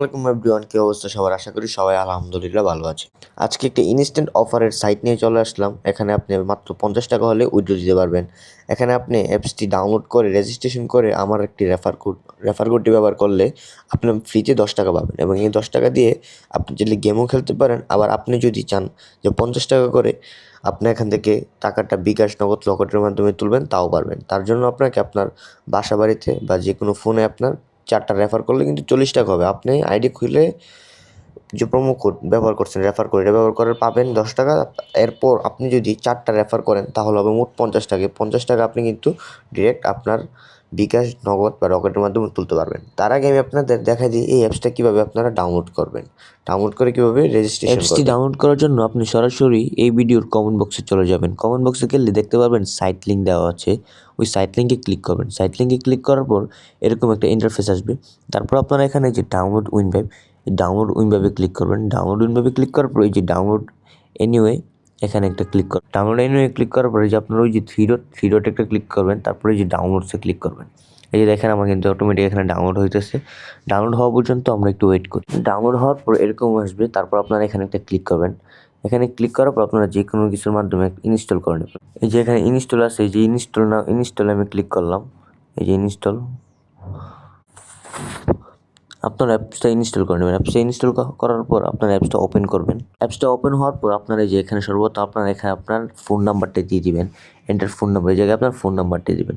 Welcome everyone, কি অবস্থা সবার? আশা করি সবাই আলহামদুলিল্লাহ ভালো আছে। আজকে একটা ইনস্ট্যান্ট অফারের সাইট নিয়ে চলে আসলাম। এখানে আপনি মাত্র 50 টাকা হলে উইথড্র দিতে পারবেন। এখানে আপনি অ্যাপসটি ডাউনলোড করে রেজিস্ট্রেশন করে আমার একটি রেফার কোডটি ব্যবহার করলে আপনি ফ্রিতে 10 টাকা পাবেন এবং এই 10 টাকা দিয়ে আপনি চাইলে গেমও খেলতে পারেন। আবার আপনি যদি চান যে 50 টাকা করে আপনি এখান থেকে টাকাটা বিকাশ, নগদ, রকেটের মাধ্যমে তুলবেন, তাও পারবেন। তার জন্য আপনাকে আপনার বাসা বাড়িতে বা যে কোনো ফোনে আপনার 4টা রেফার করলে কিন্তু 40 টাকা হবে। আপনি আইডি খুলে যে প্রোমো কোড ব্যবহার করছেন, রেফার কোড, এটা ব্যবহার করে পাবেন 10 টাকা। এরপর আপনি যদি 4টা রেফার করেন তাহলে হবে মোট 50 টাকা। 50 টাকা আপনি কিন্তু ডিরেক্ট আপনার বিকাশ, নগদ বা রকেটের মাধ্যমে তুলতে পারবেন। তার আগে আমি আপনাদের দেখাই দিই এই অ্যাপসটা কীভাবে আপনারা ডাউনলোড করবেন, ডাউনলোড করে কীভাবে রেজিস্ট্রেশন করবেন। অ্যাপসটি ডাউনলোড করার জন্য আপনি সরাসরি এই ভিডিওর কমেন্ট বক্সে চলে যাবেন। কমেন্ট বক্সে গেলে দেখতে পারবেন সাইট লিঙ্ক দেওয়া আছে। ওই সাইট লিঙ্কে ক্লিক করবেন। সাইট লিঙ্কে ক্লিক করার পর এরকম একটা ইন্টারফেস আসবে। তারপর আপনারা এখানে যে ডাউনলোড উইনভাইব, এই ডাউনলোড উইনভাইবে ক্লিক করবেন। ডাউনলোড উইনভাইবে ক্লিক করার পর এই যে ডাউনলোড এনিওয়ে এখানে একটা ক্লিক করবেন। ডাউনলোড এনিওয়ে ক্লিক করার পরে যে আপনার ওই যে থ্রি ডট একটা ক্লিক করবেন। তারপরে এই যে ডাউনলোডসে ক্লিক করবেন। এই যে দেখেন আমার কিন্তু অটোমেটিক এখানে ডাউনলোড হইতেছে। ডাউনলোড হওয়া পর্যন্ত আমরা একটু ওয়েট করি। ডাউনলোড হওয়ার পর এরকম আসবে। তারপর আপনারা এখানে একটা ক্লিক করবেন। এখানে ক্লিক করার পর আপনারা যে কোনো কিছুর মাধ্যমে ইনস্টল করে নেবেন। এই যে এখানে ইনস্টল আছে, এই যে ইনস্টল আমি ক্লিক করলাম। এই যে ইনস্টল, আপনার অ্যাপসটা ইনস্টল করে নেবেন। অ্যাপসটা ইনস্টল করার পর আপনার অ্যাপসটা ওপেন করবেন। অ্যাপসটা ওপেন হওয়ার পর আপনারা যে এখানে সর্বপ্রথম আপনারা এখানে আপনার ফোন নাম্বারটা দিয়ে দিবেন। এন্টার ফোন নাম্বার, এই জায়গায় আপনার ফোন নাম্বারটা দিবেন।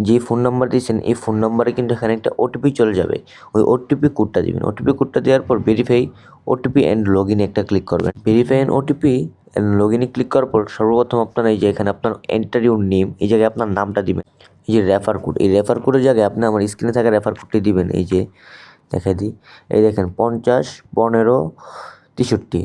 যে ফোন নাম্বার দিয়েছেন এই ফোন নাম্বারে কিন্তু এখানে একটা ওটিপি চলে যাবে। ওই ওটিপি কোডটা দিবেন। ওটিপি কোডটা দেওয়ার পর ভেরিফাই ওটিপি অ্যান্ড লগ ইনে একটা ক্লিক করবেন। Verify and OTP and log ইনে ক্লিক করার পর সর্বপ্রথম আপনারা এই যে এখানে আপনার এন্টার ইউর নেম, এই জায়গায় আপনার নামটা দিবেন। এই যে রেফার কোড, এই রেফার কোডের জায়গায় আপনি আমার স্ক্রিনে থাকা রেফার কোডটি দিবেন। এই যে দেখাই দিই, এই দেখেন 50 15 63,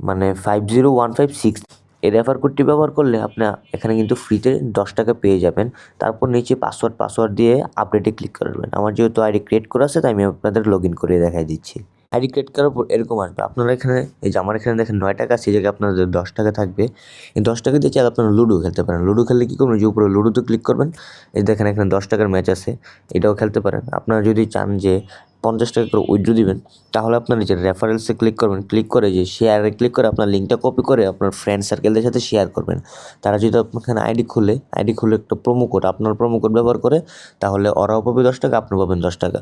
মানে 50156। এই রেফার কোডটি ব্যবহার করলে আপনি এখানে কিন্তু ফ্রিতে 10 টাকা পেয়ে যাবেন। তারপর নিচে পাসওয়ার্ড দিয়ে আপডেটে ক্লিক করবেন। আমার যেহেতু আইডি ক্রিয়েট করা আছে তাই আমি আপনাদের লগ ইন করে দেখাই দিচ্ছি। আইডি ক্রিয়েট করার পর এরকম আসবে। আপনারা এখানে এই যে আমার এখানে দেখেন 9 টাকা আছে, এই জায়গায় আপনাদের 10 টাকা থাকবে। এই 10 টাকা দিয়ে চাইলে আপনারা লুডো খেলতে পারেন। লুডো খেললে কী করবেন, যে উপরে লুডোতে ক্লিক করবেন। এই দেখেন এখানে 10 টাকার ম্যাচ আছে, এটাও খেলতে পারেন। আপনারা যদি চান যে 50 টাকা করে উইথড্র দিবেন তাহলে আপনার যে রেফারেন্সে ক্লিক করবেন। ক্লিক করে যে শেয়ারে ক্লিক করে আপনার লিঙ্কটা কপি করে আপনার ফ্রেন্ড সার্কেলদের সাথে শেয়ার করবেন। তারা যদি আপনার আইডি খুলে একটা প্রোমো কোড, আপনার প্রোমো কোড ব্যবহার করে, তাহলে ওরাও পাবে 10 টাকা, আপনি পাবেন 10 টাকা।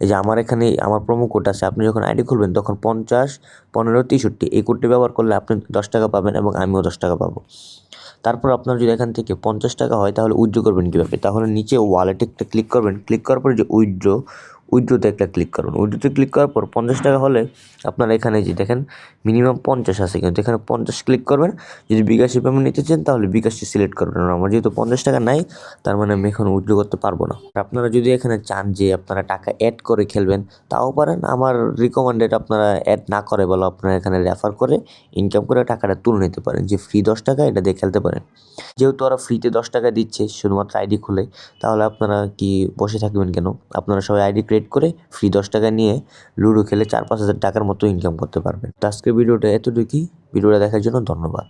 এই যে আমার এখানে আমার প্রোমো কোড আছে। আপনি যখন আইডি খুলবেন তখন 50 15 63 এই কোডটি ব্যবহার করলে আপনি 10 টাকা পাবেন এবং আমিও 10 টাকা পাবো। তারপর আপনার যদি এখান থেকে 50 টাকা হয় তাহলে উইথড্র করবেন কীভাবে, তাহলে নিচে ওয়ালেটে একটা ক্লিক করবেন। ক্লিক করার পর যে উইথড্রোতে একটা ক্লিক করুন। উইথড্রোতে ক্লিক করার পর 50 টাকা হলে আপনার এখানে যে দেখেন মিনিমাম 50 আছে, কিন্তু এখানে 50 ক্লিক করবেন। যদি বিকাশে পেমেন্ট নিতে চান তাহলে বিকাশটি সিলেক্ট করবেন। আমার যেহেতু 50 টাকা নাই, তার মানে আমি এখন উইথড্র করতে পারবো না। আপনারা যদি এখানে চান যে আপনারা টাকা অ্যাড করে খেলবেন তাও পারেন। আমার রিকমেন্ডেড আপনারা অ্যাড না করে বলো, আপনারা এখানে রেফার করে ইনকাম করে টাকাটা তুলে নিতে পারেন। যে ফ্রি 10 টাকা, এটা দিয়ে খেলতে পারেন। যেহেতু ওরা ফ্রিতে 10 টাকা দিচ্ছে শুধুমাত্র আইডি খুলে, তাহলে আপনারা কি বসে থাকবেন কেন? আপনারা সবাই আইডি ক্রিয়েট করে ফ্রি 10 টাকা নিয়ে লুডো খেলে 4-5 হাজার টাকার মতো ইনকাম করতে পারবেন। তো আজকের ভিডিওটা এতটুকুই। ভিডিওটা দেখার জন্য ধন্যবাদ।